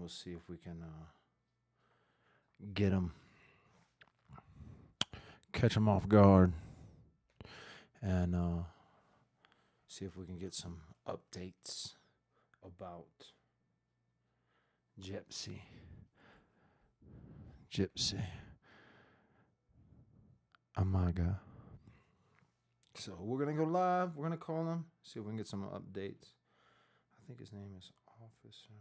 we'll see if we can get him, catch him off guard, and see if we can get some updates about Jepsy. Amaga. So we're going to go live. We're going to call him, see if we can get some updates. I think his name is Officer.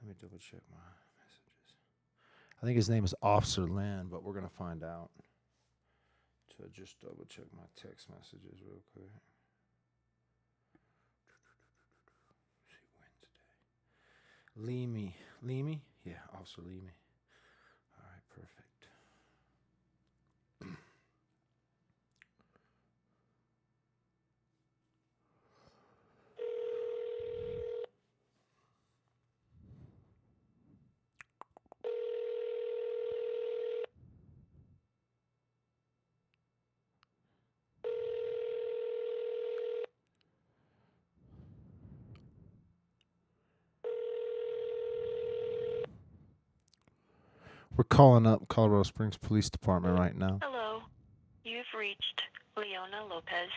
Let me double check my messages. I think his name is Officer Land, but we're going to find out. So just double check my text messages real quick. See, Wednesday. Leamy? Yeah, Officer Leamy. All right, perfect. We're calling up Colorado Springs Police Department right now. Hello. You've reached Leona Lopez,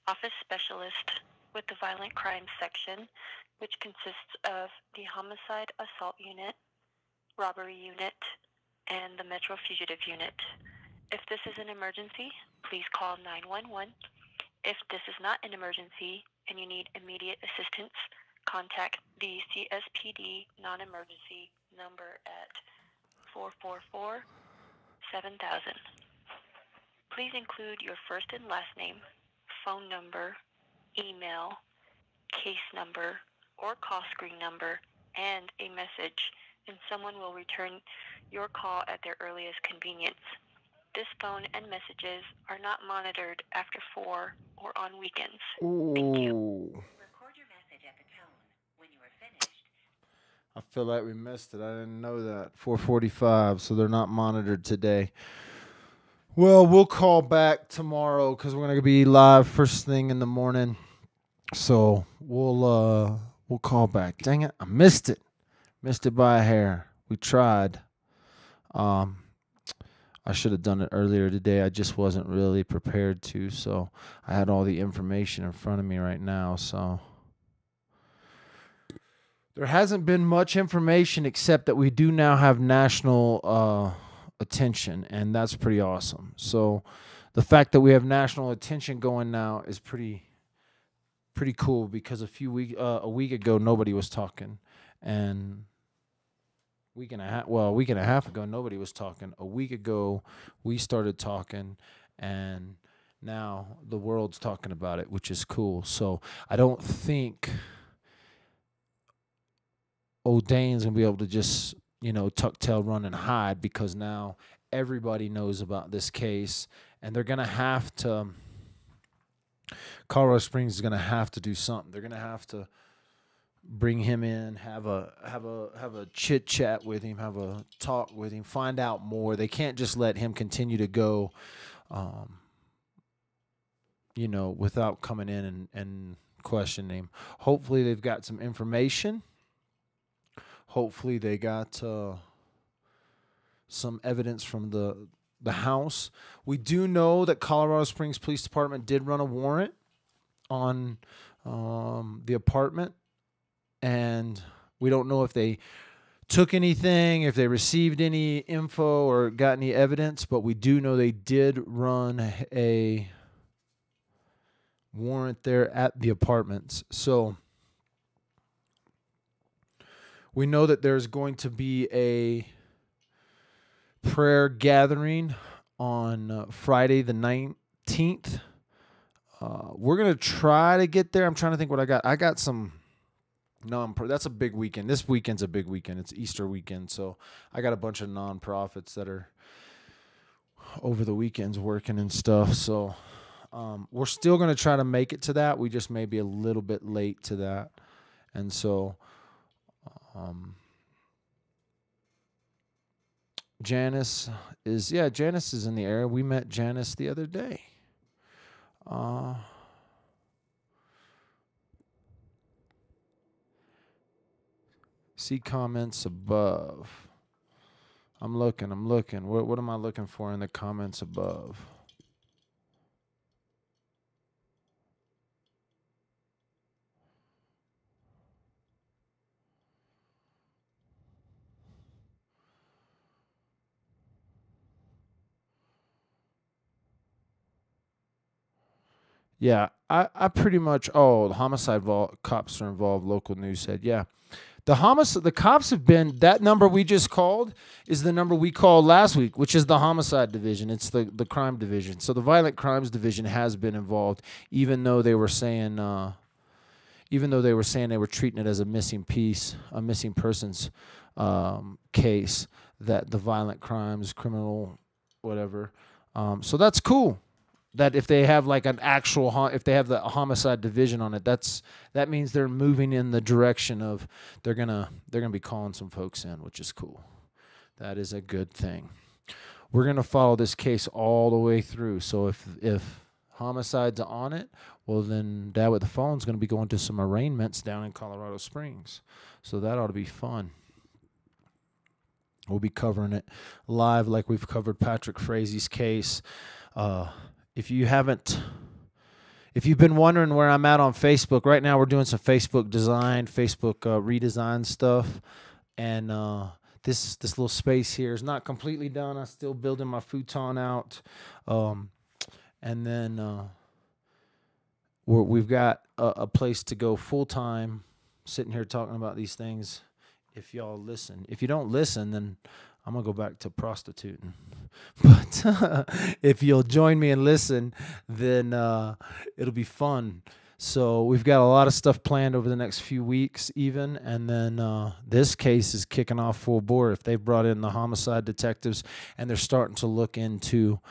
Office Specialist with the Violent Crimes Section, which consists of the Homicide Assault Unit, Robbery Unit, and the Metro Fugitive Unit. If this is an emergency, please call 911. If this is not an emergency and you need immediate assistance, contact the CSPD non-emergency number at 444-7000. Please include your first and last name, phone number, email, case number, or call screen number, and a message, and someone will return your call at their earliest convenience. This phone and messages are not monitored after 4 or on weekends. Thank you. Record your message at the tone. When you are finished, I feel like we missed it. I didn't know that. 4:45, so they're not monitored today. Well, we'll call back tomorrow because we're going to be live first thing in the morning. So we'll call back. Dang it, I missed it. Missed it by a hair. We tried. I should have done it earlier today. I just wasn't really prepared to, so I had all the information in front of me right now, so there hasn't been much information except that we do now have national attention, and that's pretty awesome. So the fact that we have national attention going now is pretty cool because a week ago nobody was talking, and a week and a half ago nobody was talking. A week ago we started talking, and now the world's talking about it, which is cool. So I don't think O'Dane's gonna be able to just, tuck tail, run, and hide, because now everybody knows about this case, and they're gonna have to. Colorado Springs is gonna have to do something. They're gonna have to bring him in, have a chit chat with him, have a talk with him, find out more. They can't just let him continue to go, without coming in and questioning him. Hopefully they've got some information. Hopefully they got some evidence from the house. We do know that Colorado Springs Police Department did run a warrant on the apartment, and we don't know if they took anything, if they received any info or got any evidence, but we do know they did run a warrant there at the apartments. So we know that there's going to be a prayer gathering on Friday the 19th. We're going to try to get there. I'm trying to think what I got. I got some that's a big weekend. This weekend's a big weekend. It's Easter weekend, so I got a bunch of nonprofits that are over the weekends working and stuff. So we're still going to try to make it to that. We just may be a little bit late to that. And so Janice is in the area. We met Janice the other day. See comments above. I'm looking. What am I looking for in the comments above? Yeah, I pretty much. Oh, the homicide cops are involved. Local news said, yeah. The cops have been. That number we just called is the number we called last week, which is the homicide division. It's the crime division. So the violent crimes division has been involved, even though they were saying, they were treating it as a missing persons case. That the violent crimes, criminal, whatever. So that's cool. That if they have like an actual, if they have the homicide division on it, that means they're moving in the direction of they're gonna be calling some folks in, which is cool. That is a good thing. We're gonna follow this case all the way through. So if homicide's on it, well then Dad with the Phone's gonna be going to some arraignments down in Colorado Springs. So that ought to be fun. We'll be covering it live like we've covered Patrick Frazie's case. If you've been wondering where I'm at on Facebook, right now we're doing some Facebook redesign stuff. And this little space here is not completely done. I'm still building my futon out. And then we've got a place to go full-time, sitting here talking about these things. If y'all listen. If you don't listen, then I'm going to go back to prostituting. But if you'll join me and listen, then it'll be fun. So we've got a lot of stuff planned over the next few weeks even. And then this case is kicking off full bore. If they've brought in the homicide detectives and they're starting to look into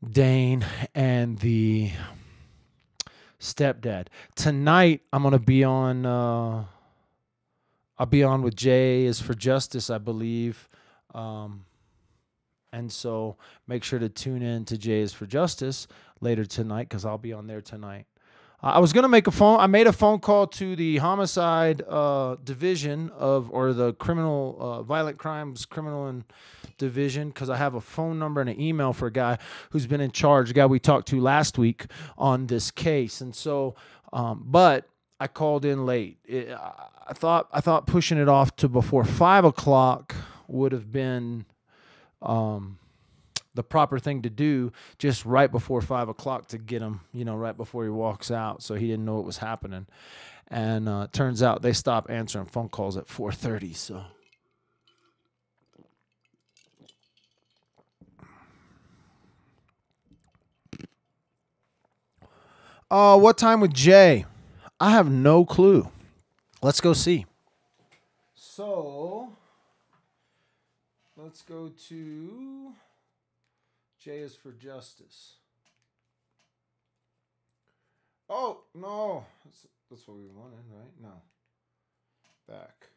Dane and the stepdad. Tonight, I'm going to be on... I'll be on with Jay is for Justice, I believe. And so make sure to tune in to Jay is for Justice later tonight because I'll be on there tonight. I was going to I made a phone call to the homicide division or the criminal, violent crimes criminal and division because I have a phone number and an email for a guy who's been in charge, a guy we talked to last week on this case. And so, but I called in late. I thought pushing it off to before 5 o'clock would have been the proper thing to do, just right before 5 o'clock to get him, right before he walks out, so he didn't know what was happening. And turns out they stopped answering phone calls at 4:30. So. What time with Jay? I have no clue. Let's go see. So, let's go to Jay is for Justice. Oh, no. That's what we wanted, right? No. Back.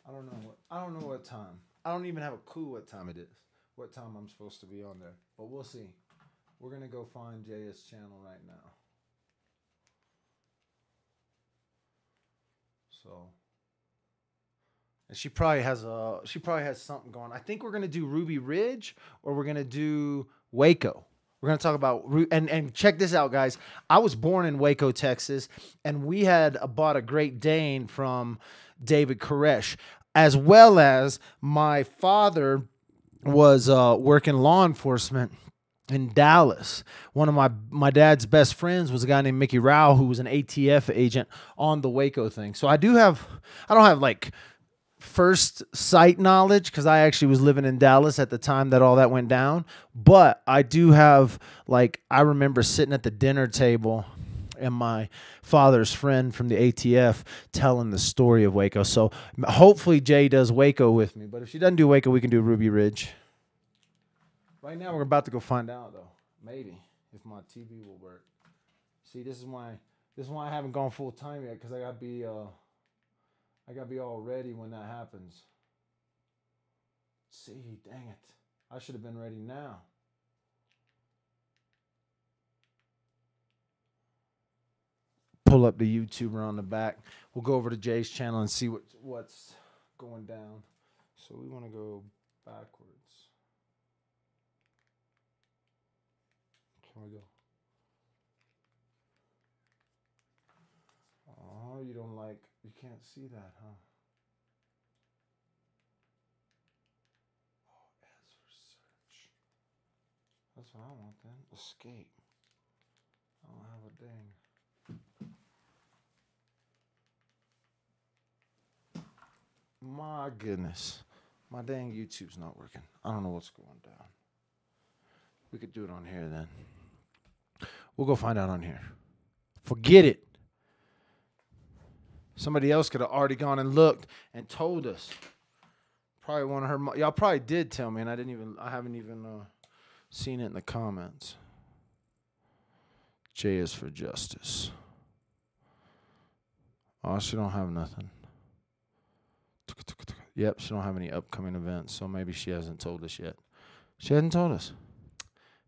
I don't know what time. I don't even have a clue what time it is. What time I'm supposed to be on there. But we'll see. We're going to go find Jay's channel right now. So, and she probably has something going. I think we're gonna do Ruby Ridge or we're gonna do Waco. We're gonna talk about and check this out, guys. I was born in Waco, Texas, and we had bought a Great Dane from David Koresh, as well as my father was working law enforcement in Dallas. One of my dad's best friends was a guy named Mickey Rao, who was an ATF agent on the Waco thing. So I don't have like first sight knowledge because I actually was living in Dallas at the time that all that went down. But I do have, like, I remember sitting at the dinner table and my father's friend from the ATF telling the story of Waco. So hopefully Jay does Waco with me. But if she doesn't do Waco, we can do Ruby Ridge. Right now, we're about to go find out, though. Maybe, if my TV will work. See, this is why I haven't gone full time yet, because I gotta be all ready when that happens. See, dang it, I should have been ready now. pull up the YouTuber on the back. We'll go over to Jay's channel and see what's going down. So we want to go backwards. Can we go? Oh, you can't see that, huh? Oh, as for search. That's what I want then. Escape. I don't have a dang. My goodness. My dang YouTube's not working. I don't know what's going down. We could do it on here then. We'll go find out on here. Forget it. Somebody else could have already gone and looked and told us. Probably one of her. Y'all probably did tell me, and I haven't even seen it in the comments. J is for justice. Oh, she don't have nothing. Yep, she don't have any upcoming events, so maybe she hasn't told us yet. She hasn't told us.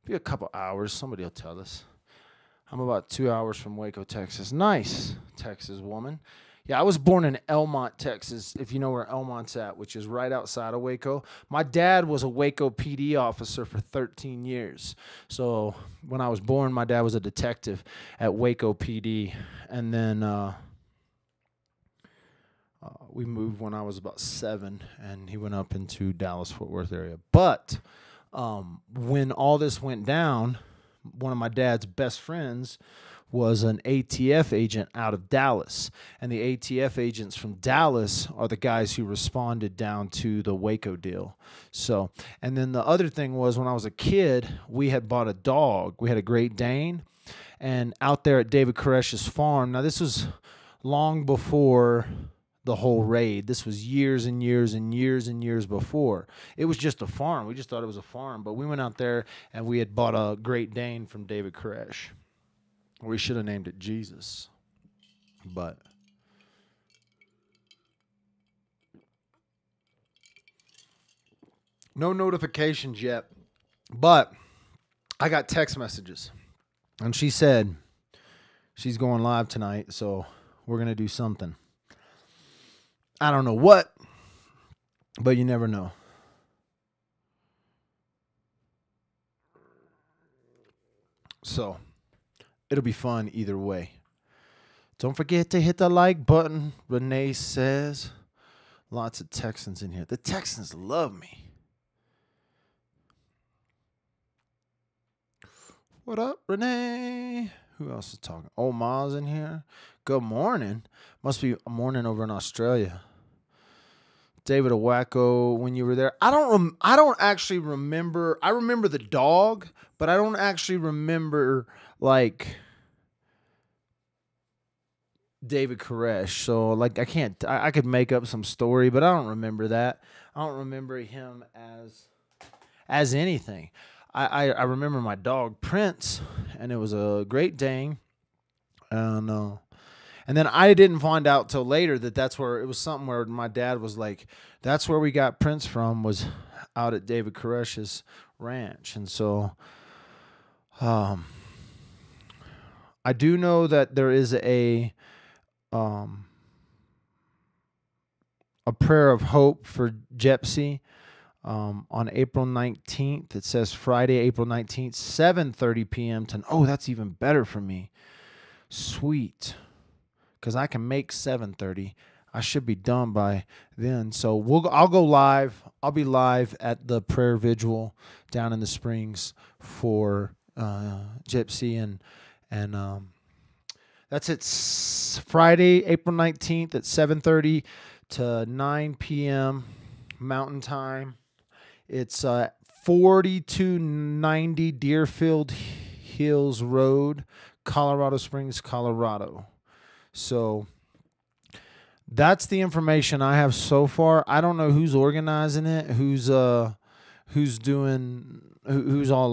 Be a couple hours. Somebody will tell us. I'm about 2 hours from Waco, Texas. Nice, Texas woman. Yeah, I was born in Elmont, Texas, if you know where Elmont's at, which is right outside of Waco. My dad was a Waco PD officer for 13 years. So when I was born, my dad was a detective at Waco PD. And then we moved when I was about 7, and he went up into Dallas-Fort Worth area. But when all this went down, one of my dad's best friends was an ATF agent out of Dallas. And the ATF agents from Dallas are the guys who responded down to the Waco deal. So, and then the other thing was when I was a kid, we had bought a dog. We had a Great Dane. And out there at David Koresh's farm, now this was long before the whole raid. This was years and years and years and years before. It was just a farm. We just thought it was a farm. But we went out there and we had bought a Great Dane from David Koresh. We should have named it Jesus. But no notifications yet. But I got text messages. And she said she's going live tonight, so we're going to do something. I don't know what, but you never know. So it'll be fun either way. Don't forget to hit the like button, Renee says. Lots of Texans in here. The Texans love me. What up, Renee? Who else is talking? Oh, Ma's in here. Good morning. Must be a morning over in Australia. David of Waco, when you were there. I don't actually remember. I remember the dog, but I don't actually remember like David Koresh. So like I could make up some story, but I don't remember that. I don't remember him as anything. I remember my dog Prince, and it was a Great Dane. And then I didn't find out till later that that's where it was something where my dad was like, that's where we got Prince from, was out at David Koresh's ranch. And so I do know that there is a prayer of hope for Jepsy on April 19th. It says Friday, April 19th, 7:30 p.m. Oh, that's even better for me. Sweet. Because I can make 7:30. I should be done by then. So I'll go live. I'll be live at the prayer vigil down in the Springs for Jepsy and that's it. Friday, April 19th at 7:30 to 9 p.m. Mountain Time. It's 4290 Deerfield Hills Road, Colorado Springs, Colorado. So that's the information I have so far. I don't know who's organizing it, who's all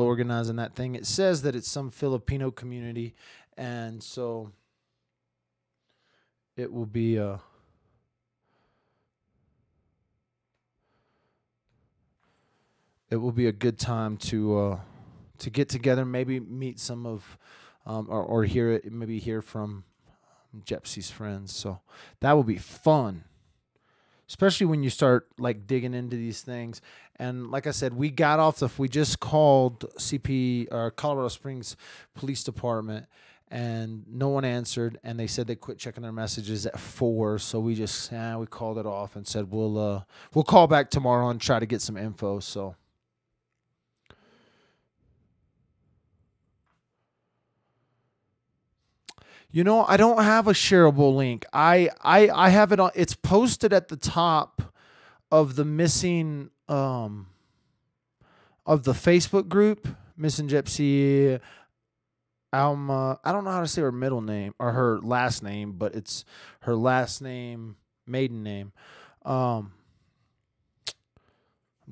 organizing that thing. It says that it's some Filipino community, and so it will be a good time to get together, maybe meet some of or hear from Jepsy's friends. So that will be fun, especially when you start like digging into these things. And like I said, we just called Colorado Springs Police Department, and no one answered, and they said they quit checking their messages at 4. So we just we called it off and said we'll call back tomorrow and try to get some info. So. I don't have a shareable link. I have it on. It's posted at the top of the missing of the Facebook group, Missing Jepsy. Alma. I don't know how to say her middle name or her last name, but it's her last name, maiden name. I'm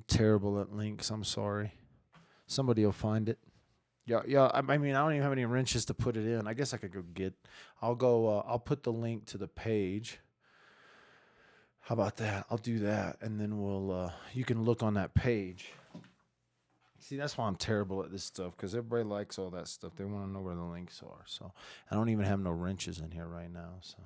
terrible at links. I'm sorry. Somebody will find it. Yeah. I mean, I don't even have any wrenches to put it in. I guess I could go get. I'll put the link to the page. How about that? I'll do that, and then you can look on that page. See, that's why I'm terrible at this stuff, because everybody likes all that stuff. They want to know where the links are. So I don't even have no wrenches in here right now. So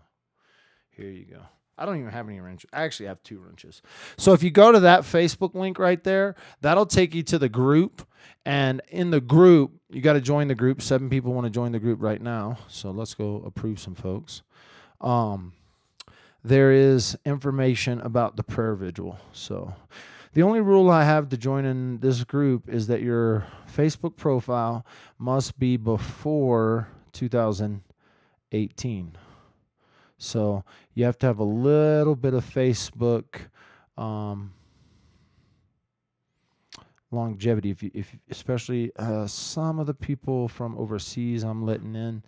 here you go. I don't even have any wrenches. I actually have 2 wrenches. So if you go to that Facebook link right there, that'll take you to the group. And in the group, you got to join the group. 7 people want to join the group right now. So let's go approve some folks. There is information about the prayer vigil. So the only rule I have to join in this group is that your Facebook profile must be before 2018. So you have to have a little bit of Facebook longevity. If especially some of the people from overseas, I'm letting in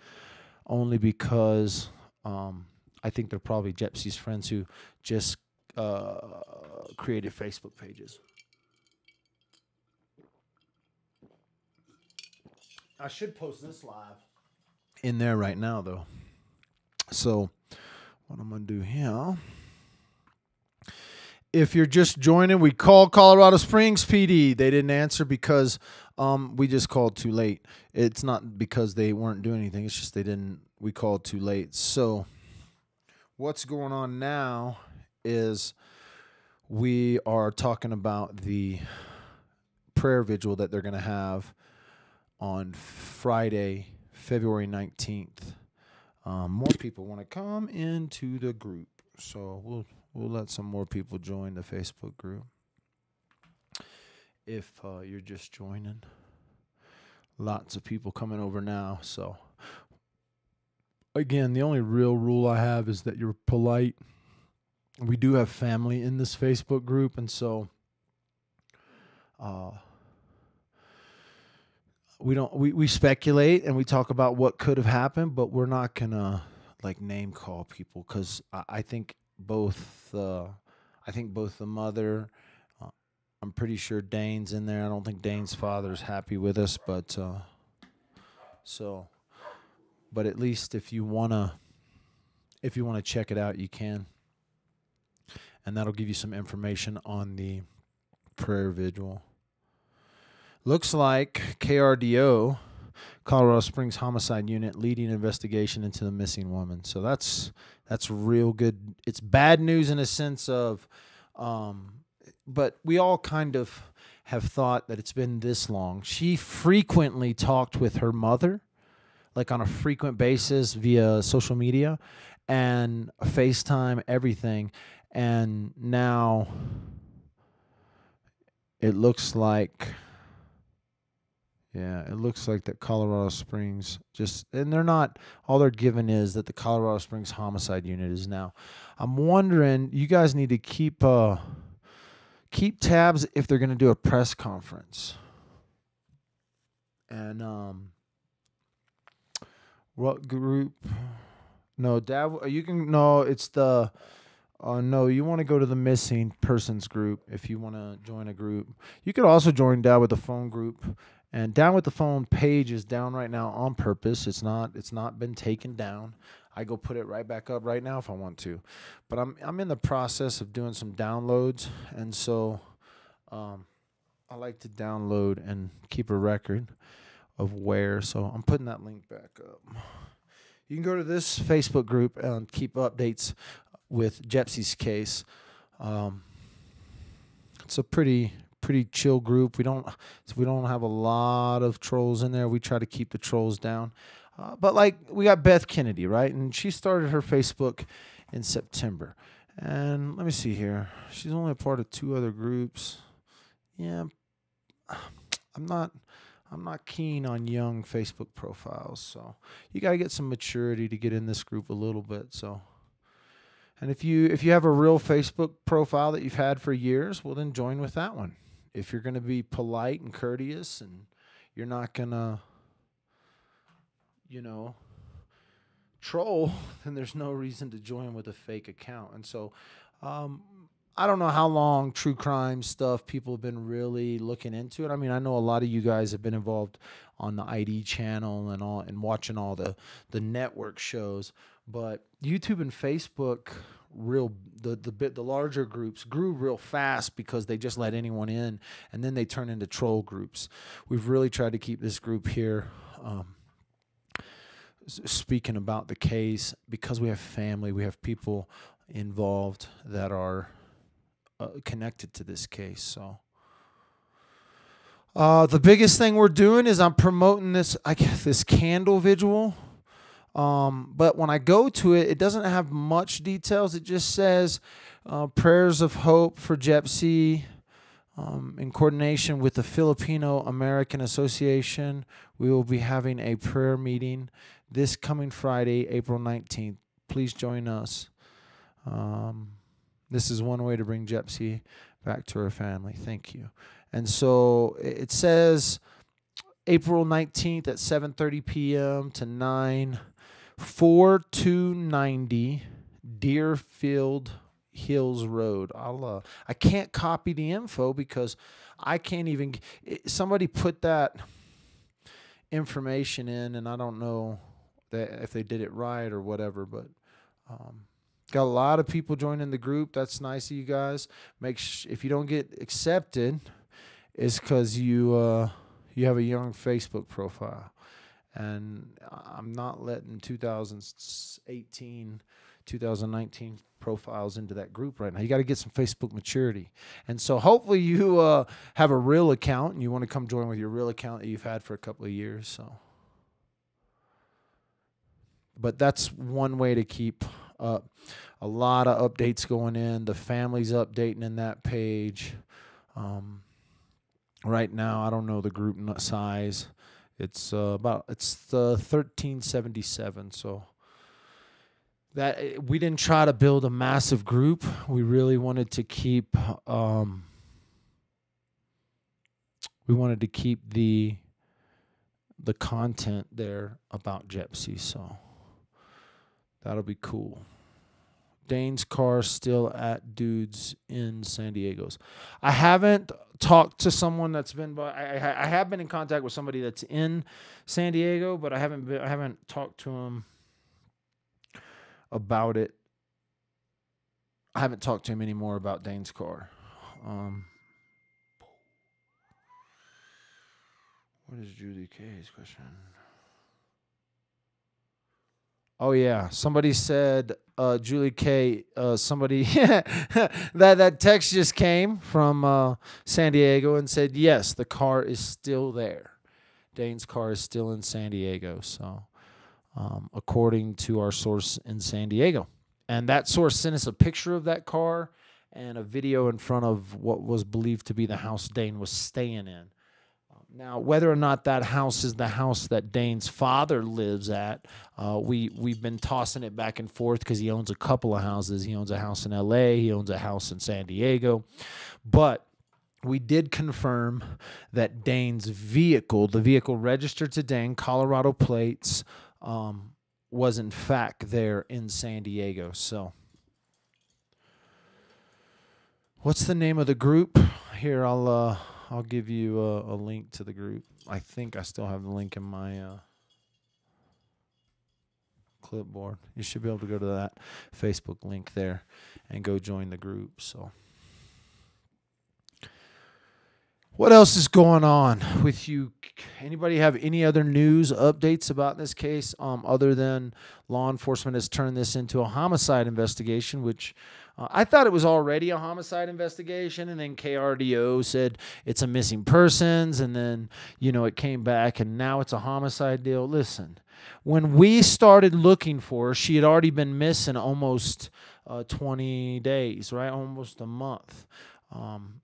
only because I think they're probably Jepsy's friends who just created Facebook pages. I should post this live in there right now, though. So what I'm going to do here, if you're just joining, we called Colorado Springs PD. They didn't answer because we just called too late. It's not because they weren't doing anything. It's just we called too late. So what's going on now is we are talking about the prayer vigil that they're going to have on Friday, February 19th. More people want to come into the group, so we'll let some more people join the Facebook group. If you're just joining, lots of people coming over now. So again, the only real rule I have is that you're polite. We do have family in this Facebook group, and so we speculate and we talk about what could have happened, but we're not gonna like name call people, because I think both the mother, I'm pretty sure Dane's in there. I don't think Dane's father's happy with us, but but at least if you wanna check it out, you can, and that'll give you some information on the prayer vigil. Looks like KRDO, Colorado Springs Homicide Unit, leading investigation into the missing woman. So that's real good. It's bad news in a sense of, but we all kind of have thought that it's been this long. She frequently talked with her mother, like on a frequent basis via social media and FaceTime, everything. And now it looks like... Yeah, it looks like that Colorado Springs and they're not, all they're given is that the Colorado Springs Homicide Unit is now. I'm wondering, you guys need to keep tabs if they're going to do a press conference. And what group? No, Dad, you can, no, it's the, no, you want to go to the missing persons group if you want to join a group. You could also join Dad with the phone group. And Down with the Phone page is down right now on purpose. It's not been taken down. I go put it right back up right now if I want to. But I'm in the process of doing some downloads, and so I like to download and keep a record of where. So I'm putting that link back up. You can go to this Facebook group and keep updates with Jepsy's case. It's a pretty chill group. We don't have a lot of trolls in there. We try to keep the trolls down. But like we got Beth Kennedy, right? And she started her Facebook in September. And let me see here. She's only a part of 2 other groups. Yeah, I'm not keen on young Facebook profiles. So you got to get some maturity to get in this group a little bit. So, and if you have a real Facebook profile that you've had for years, well then join with that one. If you're going to be polite and courteous and you're not going to, troll, then there's no reason to join with a fake account. And so I don't know how long true crime stuff people have been really looking into it. I mean, I know a lot of you guys have been involved on the ID channel and watching all the network shows, but YouTube and Facebook, the larger groups grew real fast because they just let anyone in, and then they turn into troll groups. We've really tried to keep this group here speaking about the case because we have family, we have people involved that are connected to this case. So the biggest thing we're doing is I'm promoting this candle vigil. But when I go to it, it doesn't have much details. It just says prayers of hope for Jepsy in coordination with the Filipino American Association. We will be having a prayer meeting this coming Friday, April 19th. Please join us. This is one way to bring Jepsy back to her family. Thank you. And so it says April 19th at 7:30 p.m. to 9, 4290 Deerfield Hills Road. I can't copy the info because I can't even. Somebody put that information in, and I don't know if they did it right or whatever, but got a lot of people joining the group. That's nice of you guys. If you don't get accepted, it's because you have a young Facebook profile, and I'm not letting 2018, 2019 profiles into that group right now. You got to get some Facebook maturity, and so hopefully you have a real account and you want to come join with your real account that you've had for a couple of years. So. But that's one way to keep up. A lot of updates going in. The family's updating in that page. Right now, I don't know the group size. It's the 1377. So that we didn't try to build a massive group. We really wanted to keep. We wanted to keep the content there about Jepsy. So. That'll be cool. Dane's car still at dudes in San Diego's. I haven't talked to someone that's been by. I have been in contact with somebody that's in San Diego, but I haven't talked to him about it. I haven't talked to him anymore about Dane's car. What is Julie K's question? Oh yeah, somebody said Julie K. Somebody that text just came from San Diego and said yes, the car is still there. Dane's car is still in San Diego. So, according to our source in San Diego, and that source sent us a picture of that car and a video in front of what was believed to be the house Dane was staying in. Now, whether or not that house is the house that Dane's father lives at, we've been tossing it back and forth because he owns a couple of houses. He owns a house in L.A., he owns a house in San Diego. But we did confirm that Dane's vehicle, the vehicle registered to Dane, Colorado plates, was in fact there in San Diego. So, what's the name of the group? Here, I'll give you a link to the group. I think I still have the link in my clipboard. You should be able to go to that Facebook link there and go join the group. So, what else is going on with you Anybody have any other news updates about this case other than law enforcement has turned this into a homicide investigation, which I thought it was already a homicide investigation, and then KRDO said it's a missing persons, and then, it came back, and now it's a homicide deal. Listen, when we started looking for her, she had already been missing almost 20 days, right? Almost a month.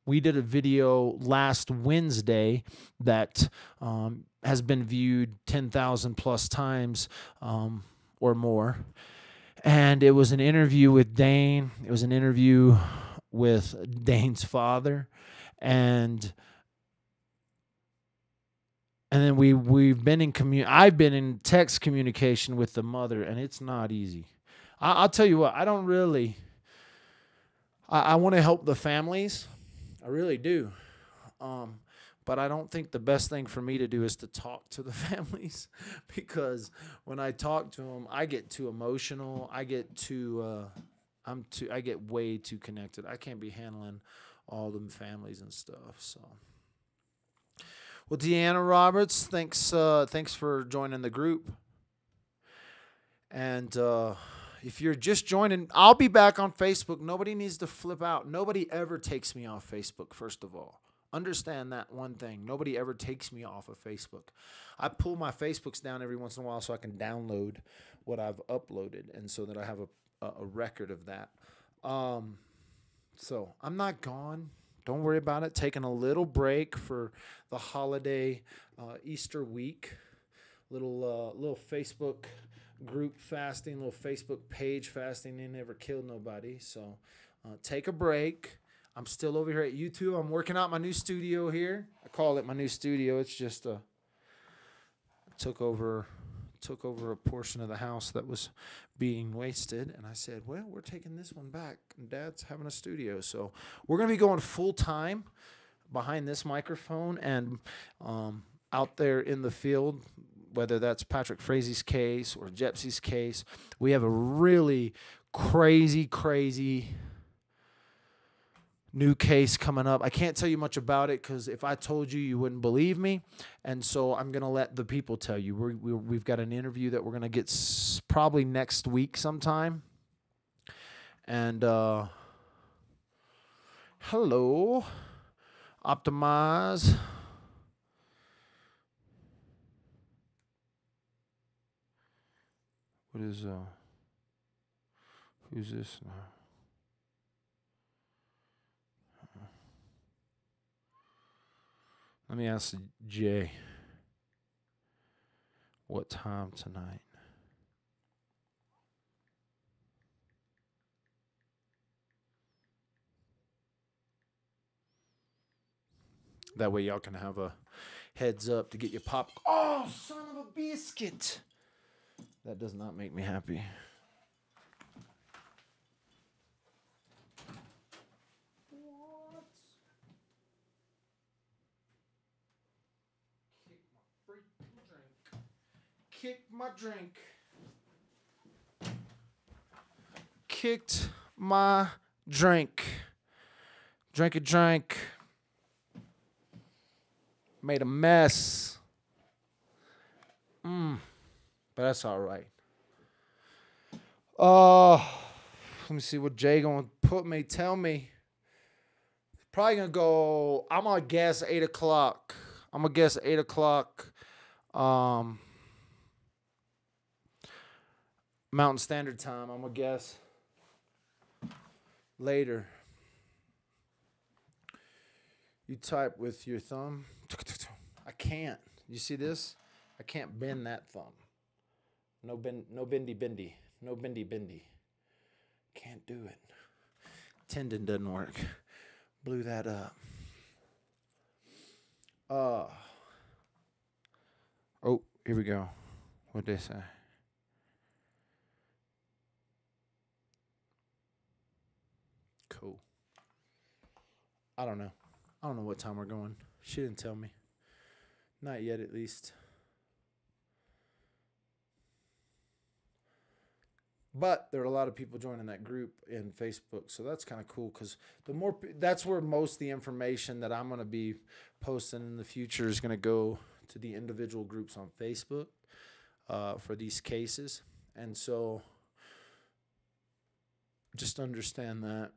We did a video last Wednesday that has been viewed 10,000 plus times or more. And it was an interview with Dane. It was an interview with Dane's father. And then we've been I've been in text communication with the mother, and it's not easy. I'll tell you what, I don't really... I want to help the families. I really do. But I don't think the best thing for me to do is to talk to the families, because when I talk to them, I get too emotional. I get I get way too connected. I can't be handling all them families and stuff. So, well, Deanna Roberts, thanks for joining the group. And if you're just joining, I'll be back on Facebook. Nobody needs to flip out. Nobody ever takes me off Facebook, first of all. Understand that one thing. Nobody ever takes me off of Facebook. I pull my Facebooks down every once in a while so I can download what I've uploaded, and so that I have a record of that. So I'm not gone. Don't worry about it. Taking a little break for the holiday Easter week. Little Facebook group fasting, little Facebook page fasting. They never killed nobody. So take a break. I'm still over here at YouTube. I'm working out my new studio here. I call it my new studio. It's just took over a portion of the house that was being wasted, and I said, well, we're taking this one back, and Dad's having a studio. So we're going to be going full time behind this microphone and out there in the field, whether that's Patrick Frazie's case or Jepsy's case. We have a really crazy new case coming up. I can't tell you much about it because if I told you, you wouldn't believe me. And so I'm going to let the people tell you. We've got an interview that we're going to get probably next week sometime. And hello, Optimize. What is, who's this now? Let me ask Jay, what time tonight? That way y'all can have a heads up to get your pop. Oh, son of a biscuit. That does not make me happy. Kicked my drink. Kicked my drink. Drank a drink. Made a mess. But that's all right. Let me see what Jay gonna tell me. Probably gonna go, I'm gonna guess 8 o'clock. Mountain Standard Time, I'm going to guess. Later. You type with your thumb. I can't. You see this? I can't bend that thumb. No bendy. No bendy. Can't do it. Tendon doesn't work. Blew that up. Oh, here we go. What'd they say? Cool. I don't know what time we're going. She didn't tell me. Not yet, at least. But there are a lot of people joining that group in Facebook, so that's kind of cool because that's where most of the information that I'm going to be posting in the future is going to go to the individual groups on Facebook for these cases. And so just understand that.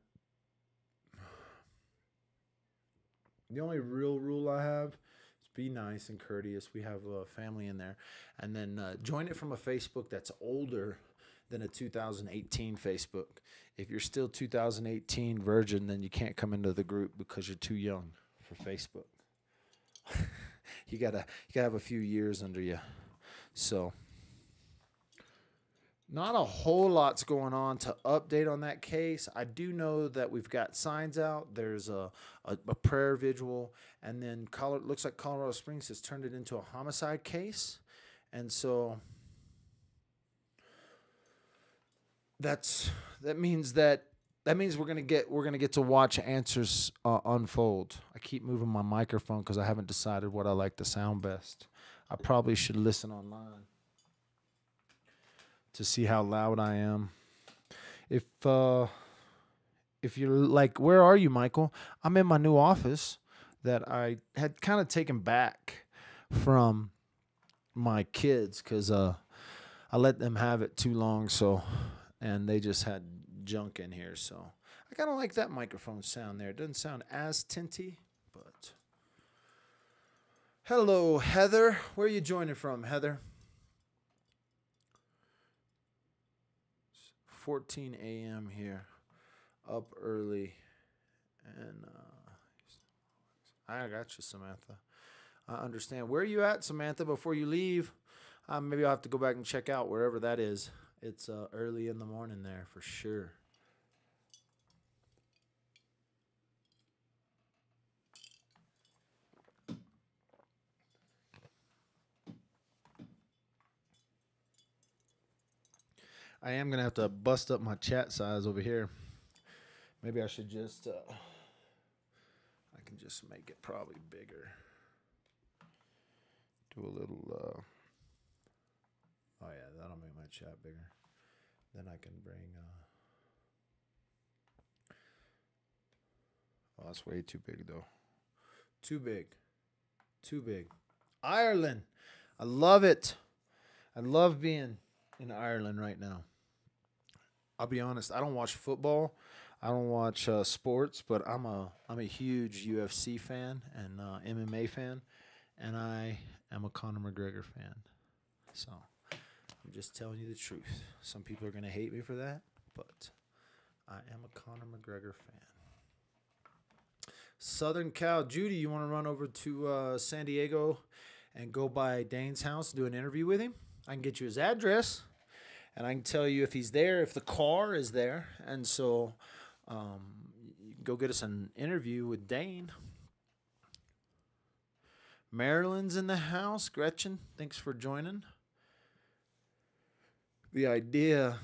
The only real rule I have is be nice and courteous. We have a family in there. And then join it from a Facebook that's older than a 2018 Facebook. If you're still 2018 virgin, then you can't come into the group because you're too young for Facebook. You gotta have a few years under you. So not a whole lot's going on to update on that case. I do know that we've got signs out. There's a prayer vigil, and then looks like Colorado Springs has turned it into a homicide case, and so that means we're gonna get to watch answers unfold. I keep moving my microphone because I haven't decided what I like to sound best. I probably should listen online to see how loud I am. If you're like, where are you, Michael? I'm in my new office that I had kind of taken back from my kids because I let them have it too long, and they just had junk in here. So I kind of like that microphone sound there. It doesn't sound as tinty, but hello, Heather. Where are you joining from, Heather? 14 a.m. here, up early, and I got you, Samantha. I understand. Where are you at, Samantha, before you leave? Maybe I'll have to go back and check out wherever that is. It's early in the morning there for sure. I am going to have to bust up my chat size over here. Maybe I should just, I can just make it probably bigger. Do a little, oh yeah, that'll make my chat bigger. Then I can bring, oh, that's way too big though. Too big. Too big. Ireland. I love it. I love being in Ireland right now. I'll be honest, I don't watch football. I don't watch sports, but I'm a huge UFC fan and MMA fan, and I am a Conor McGregor fan. So I'm just telling you the truth. Some people are going to hate me for that, but I am a Conor McGregor fan. Southern Cal. Judy, you want to run over to San Diego and go by Dane's house and do an interview with him? I can get you his address. And I can tell you if he's there, if the car is there. And so you can go get us an interview with Dane. Marilyn's in the house. Gretchen, thanks for joining. The idea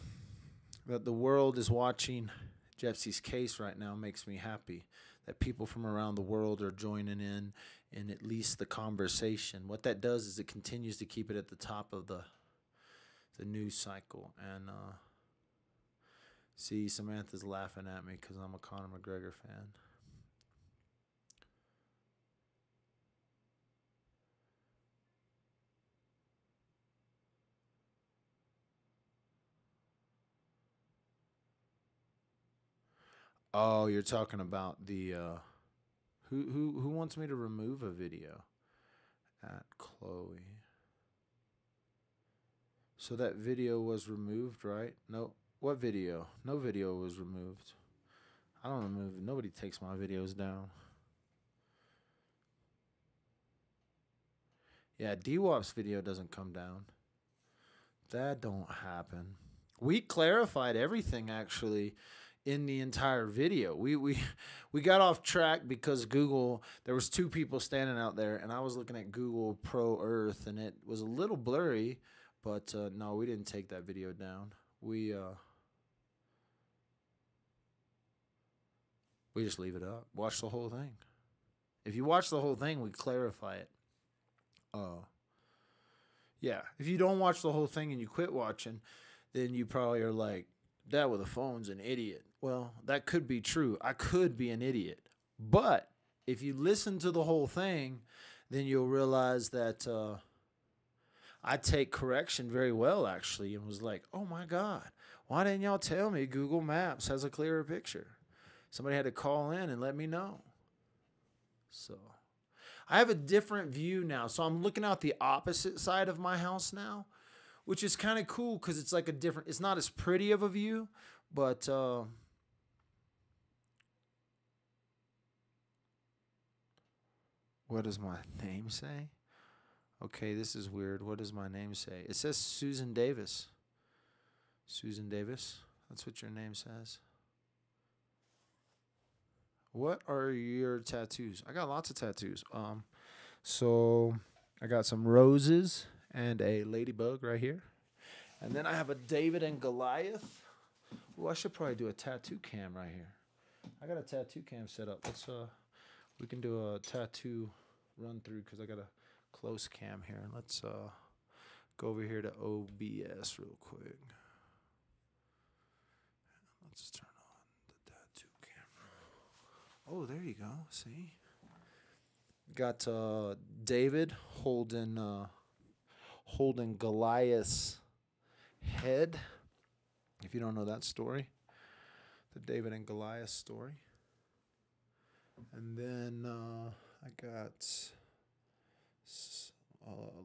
that the world is watching Jepsy's case right now makes me happy. That people from around the world are joining in at least the conversation. What that does is it continues to keep it at the top of the news cycle. And see, Samantha's laughing at me because I'm a Conor McGregor fan. Oh, you're talking about the who wants me to remove a video at Chloe? So that video was removed, right? No. What video? No video was removed. I don't remove. Nobody takes my videos down. Yeah, DWAP's video doesn't come down. That don't happen. We clarified everything actually in the entire video. We got off track because Google, there was two people standing out there, and I was looking at Google Pro Earth, and it was a little blurry. But no, we didn't take that video down. We just leave it up. Watch the whole thing. If you watch the whole thing, we clarify it. Yeah. If you don't watch the whole thing and you quit watching, then you probably are like, "Dad with a phone's an idiot." Well, that could be true. I could be an idiot. But if you listen to the whole thing, then you'll realize that I take correction very well, actually, and was like, oh my God, why didn't y'all tell me Google Maps has a clearer picture? Somebody had to call in and let me know. So I have a different view now. So I'm looking out the opposite side of my house now, which is kind of cool because it's like a different, it's not as pretty of a view, but what does my name say? Okay, this is weird. What does my name say? It says Susan Davis. Susan Davis. That's what your name says. What are your tattoos? I got lots of tattoos. So I got some roses and a ladybug right here. And then I have a David and Goliath. Ooh, I should probably do a tattoo cam right here. I got a tattoo cam set up. Let's we can do a tattoo run through because I got a close cam here. And let's go over here to OBS real quick. Let's turn on the tattoo camera. Oh, there you go. See? Got David holding Goliath's head. If you don't know that story, the David and Goliath story. And then I got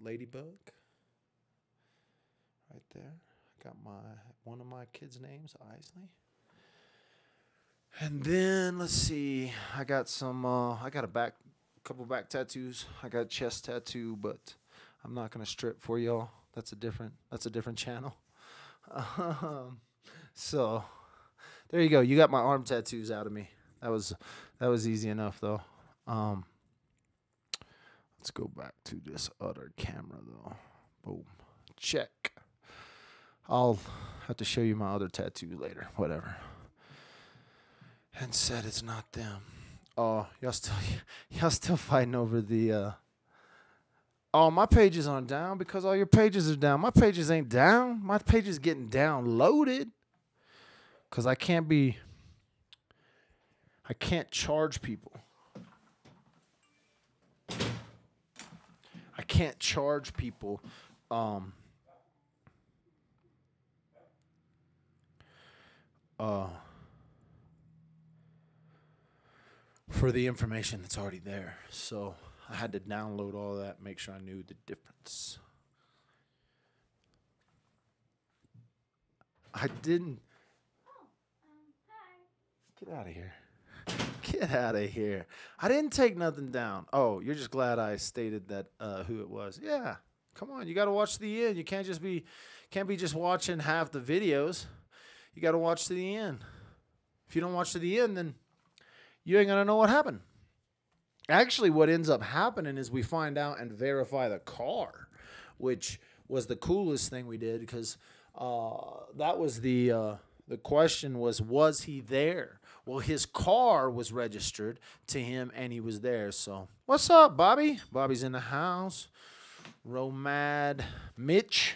ladybug right there. I got one of my kids' names, Isley. And then let's see, I got some. I got a couple back tattoos. I got a chest tattoo, but I'm not gonna strip for y'all. That's a different channel. So there you go. You got my arm tattoos out of me. That was easy enough though. Let's go back to this other camera though. Boom. Check. I'll have to show you my other tattoo later. Whatever. And said it's not them. Oh, y'all still fighting over the oh, my pages aren't down because all your pages are down. My pages ain't down. My page is getting downloaded. Cause I can't charge people. I can't charge people for the information that's already there. So I had to download all that, make sure I knew the difference. I didn't. Get out of here. Get out of here. I didn't take nothing down. Oh, you're just glad I stated that who it was. Yeah. Come on, you got to watch the end. You can't be just watching half the videos. You got to watch to the end. If you don't watch to the end, then you ain't going to know what happened. Actually, what ends up happening is we find out and verify the car, which was the coolest thing we did because that was the question was he there? Well, his car was registered to him and he was there. So what's up, Bobby? Bobby's in the house. Romad Mitch.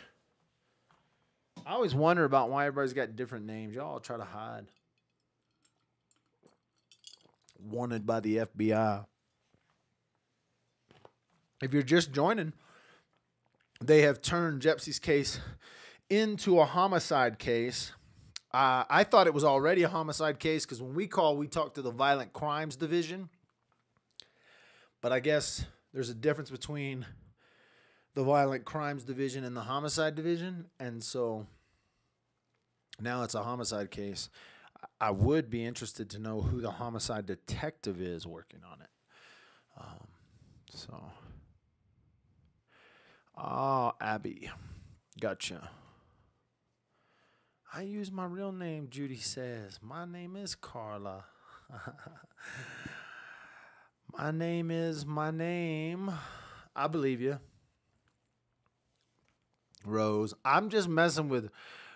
I always wonder about why everybody's got different names. Y'all try to hide. Wanted by the FBI. If you're just joining, they have turned Jepsy's case into a homicide case. I thought it was already a homicide case because when we talk to the Violent Crimes Division. But I guess there's a difference between the Violent Crimes Division and the Homicide Division. And so now it's a homicide case. I would be interested to know who the homicide detective is working on it. Abby. Gotcha. I use my real name, Judy says. My name is Carla. My name is my name. I believe you. Rose. I'm just messing with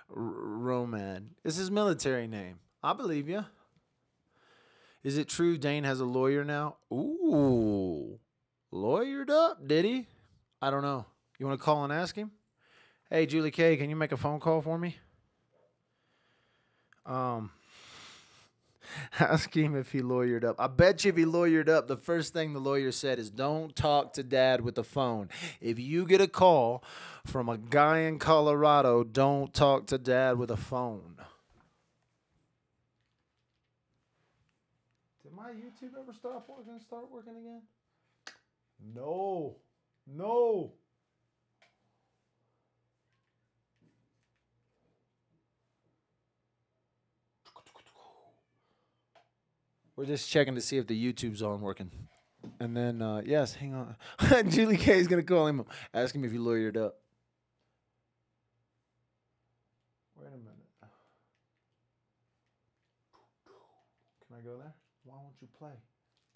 Roman. It's his military name. I believe you. Is it true Dane has a lawyer now? Ooh. Lawyered up, did he? I don't know. You want to call and ask him? Hey, Julie K, can you make a phone call for me? Ask him if he lawyered up. I bet you if he lawyered up, the first thing the lawyer said is don't talk to dad with the phone. If you get a call from a guy in Colorado, don't talk to dad with a phone. Did my YouTube ever start working again? No. No. We're just checking to see if the YouTube's on working. And then, yes, hang on. Julie K is going to call him, ask him if he lawyered up. Wait a minute. Can I go there? Why won't you play?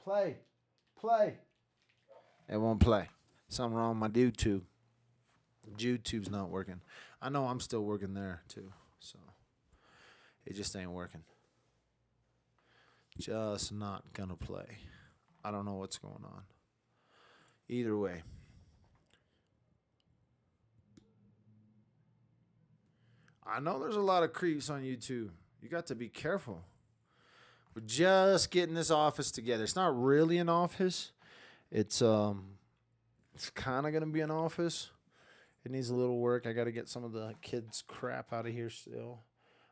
Play. Play. It won't play. Something wrong with my YouTube. YouTube's not working. I know I'm still working there, too. So, it just ain't working. Just not gonna play. I don't know what's going on. Either way. I know there's a lot of creeps on YouTube. You got to be careful. We're just getting this office together. It's not really an office. It's kind of gonna be an office. It needs a little work. I got to get some of the kids' crap out of here still.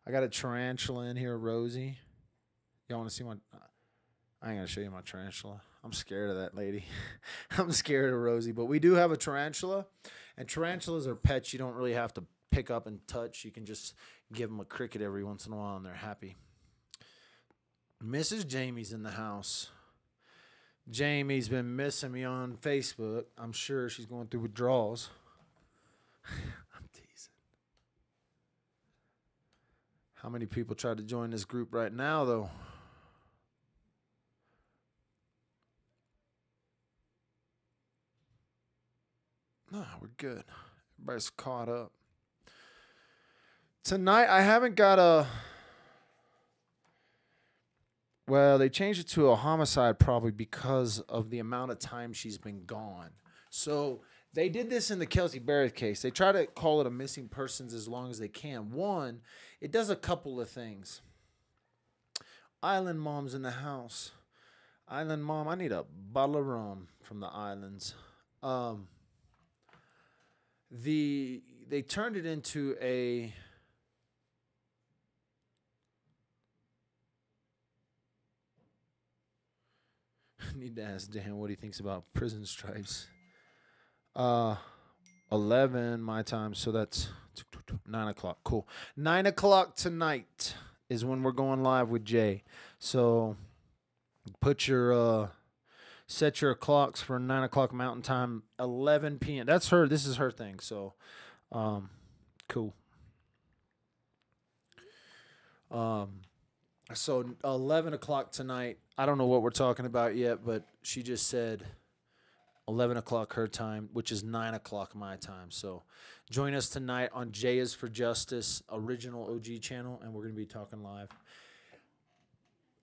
I got a tarantula in here, Rosie. Y'all want to see my... I ain't going to show you my tarantula. I'm scared of that lady. I'm scared of Rosie. But we do have a tarantula. And tarantulas are pets you don't really have to pick up and touch. You can just give them a cricket every once in a while and they're happy. Mrs. Jamie's in the house. Jamie's been missing me on Facebook. I'm sure she's going through withdrawals. I'm teasing. How many people tried to join this group right now, though? No, we're good. Everybody's caught up. Tonight, I haven't got a... Well, they changed it to a homicide probably because of the amount of time she's been gone. So they did this in the Kelsey Barrett case. They try to call it a missing persons as long as they can. One, it does a couple of things. Island Mom's in the house. Island Mom, I need a bottle of rum from the islands. They turned it into a... I need to ask Dan what he thinks about prison stripes. 11 my time, so that's 9 o'clock. Cool. 9 o'clock tonight is when we're going live with Jay. So put your set your clocks for 9 o'clock Mountain Time, 11 p.m. That's her. This is her thing. So cool. So 11 o'clock tonight. I don't know what we're talking about yet, but she just said 11 o'clock her time, which is 9 o'clock my time. So join us tonight on Jay is for Justice, original OG channel, and we're going to be talking live.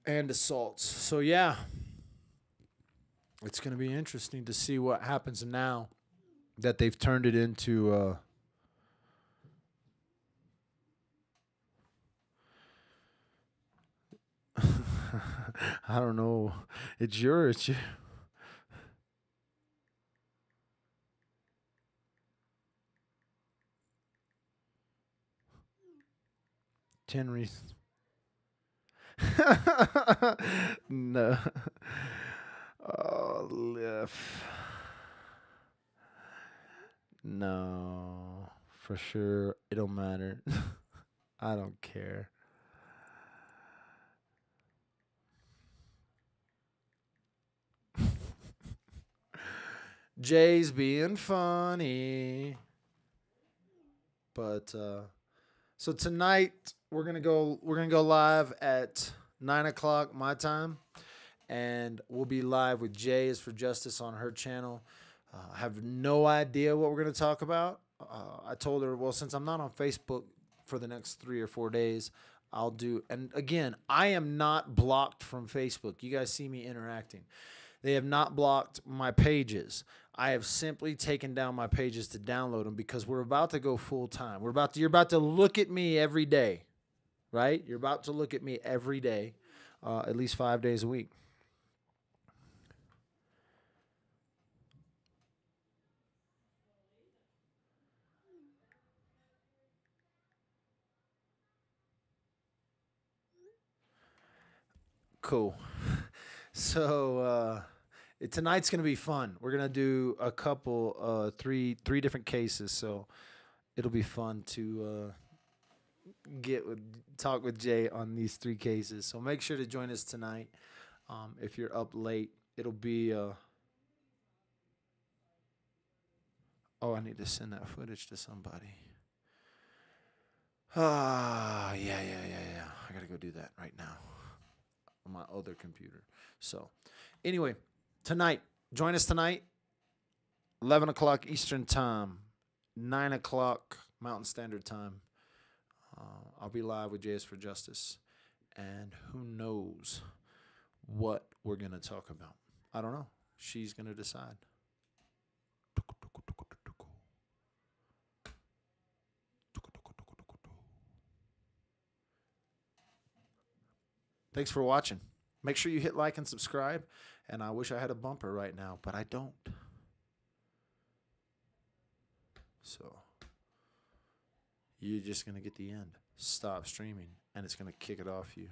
And assaults. So, yeah, it's going to be interesting to see what happens now that they've turned it into... I don't know. It's yours. 10 reasons. No. Oh, Liff. No. For sure. It don't matter. I don't care. Jay's being funny. But so tonight we're gonna go live at 9 o'clock my time, and we'll be live with Jay is for Justice on her channel. I have no idea what we're gonna talk about. I told her, well, since I'm not on Facebook for the next 3 or 4 days, I'll do. And again, I am not blocked from Facebook. You guys see me interacting. They have not blocked my pages. I have simply taken down my pages to download them because we're about to go full time. You're about to look at me every day, right? You're about to look at me every day at least 5 days a week. Cool. So tonight's gonna be fun. We're gonna do a couple, three different cases. So it'll be fun to talk with Jay on these 3 cases. So make sure to join us tonight. If you're up late, it'll be. Oh, I need to send that footage to somebody. Yeah. I gotta go do that right now on my other computer. So, anyway, tonight, join us tonight, 11 o'clock Eastern Time, 9 o'clock Mountain Standard Time. I'll be live with JS for Justice, and who knows what we're gonna talk about. I don't know. She's gonna decide. Thanks for watching. Make sure you hit like and subscribe. And I wish I had a bumper right now, but I don't. So you're just going to get the end. Stop streaming, and it's going to kick it off you.